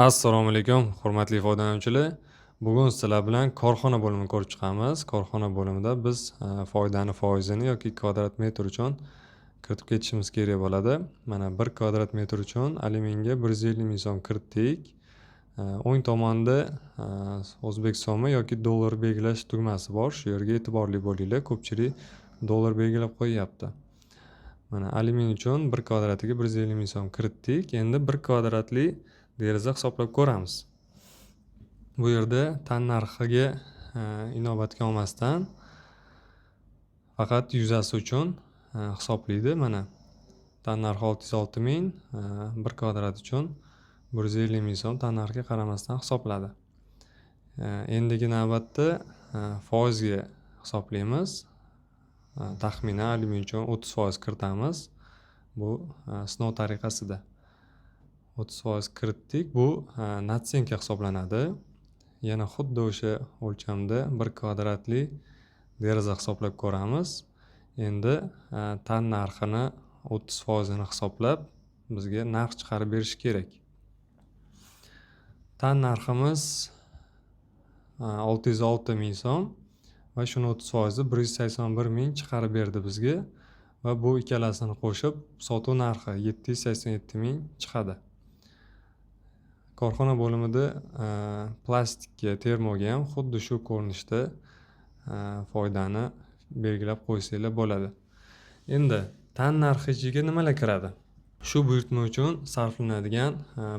Assalomu alaykum, hurmatli foydalanuvchilar. Bugun sizlar bilan korxona bo'limini ko'rib chiqamiz. Korxona bo'limida biz foydani foizini yoki kvadrat metr uchun kiritib ketishimiz kerak bo'ladi. Mana 1 kvadrat metr uchun alyuminga 150 ming so'm kiritdik. O'ng tomonda o'zbek so'mi yoki dollar belgilash tugmasi bor. Shu yerga e'tiborli bo'linglar. Ko'pchilik dollar belgilab qo'yyapti. Mana alyumin uchun 1 kvadratiga 150 ming so'm kiritdik. Endi 1 kvadratli deraza hisoblab ko'ramiz. Bu yerda tan narxiga inobatga olmasdan faqat yuzasi uchun hisoblaydi. Mana tan narxi 606 ming, 1 kvadrat uchun 150 ming so'm tan narxiga qaramasdan hisobladi. Endigi navbatda foizga hisoblaymiz. Taxminan alyumin uchun 30% kiritamiz. Bu sinov tariqasida 30% kiritdik. Bu natsenka hisoblanadi. Yana xuddi o'sha o'lchamda 1 kvadratli deraza hisoblab ko'ramiz. Endi tan narxini 30% ni hisoblab bizga narx chiqarib berish kerak. Tan narximiz 606 ming so'm va shuni 30% 181 ming chiqarib berdi bizga va bu ikkalasini qo'shib sotuv narxi 787 ming chiqadi. Korxona bo'limida plastikka, termoga ham xuddi shu ko'rinishda foydani belgilab qo'ysanglar bo'ladi. Endi tan narxi ichiga nimalar kiradi? Shu buyurtma uchun sarflanadigan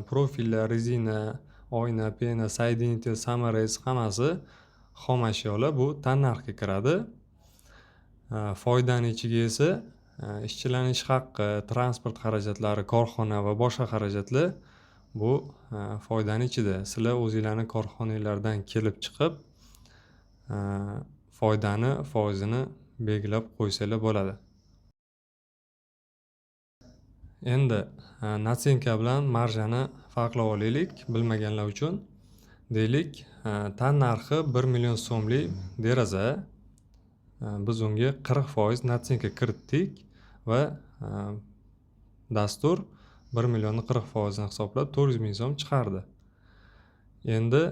profillar, rezina, oyna, pena, soedinитель, samarez hammasi xom ashyolar bu tan narxiga kiradi. Foydani ichiga esa ishchilarning ish haqqi, transport xarajatlari, korxona va boshqa xarajatlar bu foydani ichida. Sizlar o'zingizlarning korxonangizlardan kelib chiqib foydani foizini belgilab qo'ysanglar bo'ladi. Endi natsenka bilan marjani farqlab olaylik bilmaganlar uchun. Deylik, tan narxi 1 million so'mlik deraza. Biz unga 40% natsenka kiritdik va dastur 1 millionni 40% ni hisoblab 400 ming so'm chiqardi. Endi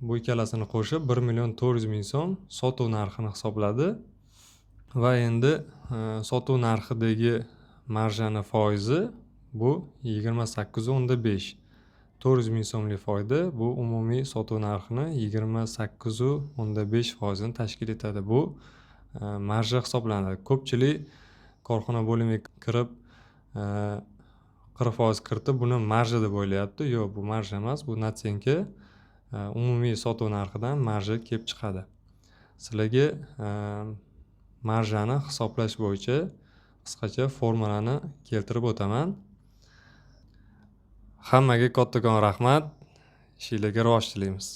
bu ikkalasini qo'shib 1 million 400 ming so'm sotuv narxini hisobladi va endi sotuv narxidagi marjani foizi bu 28.5. 400 ming so'mlik foyda bu umumiy sotuv narxini 28.5% ni tashkil etadi. Bu marja hisoblanadi. Ko'pchilik korxona bo'limiga kirib 40% kiritib buni marja deb o'ylayapti. Yo'q, bu marja emas, bu natsenka. Umumiy sotuv narxidan marja kelib chiqadi. Sizlarga marjani hisoblash bo'yicha qisqacha formulani keltirib o'taman. Hammaga kattakon rahmat. Ishinglarga rivoj tilaymiz.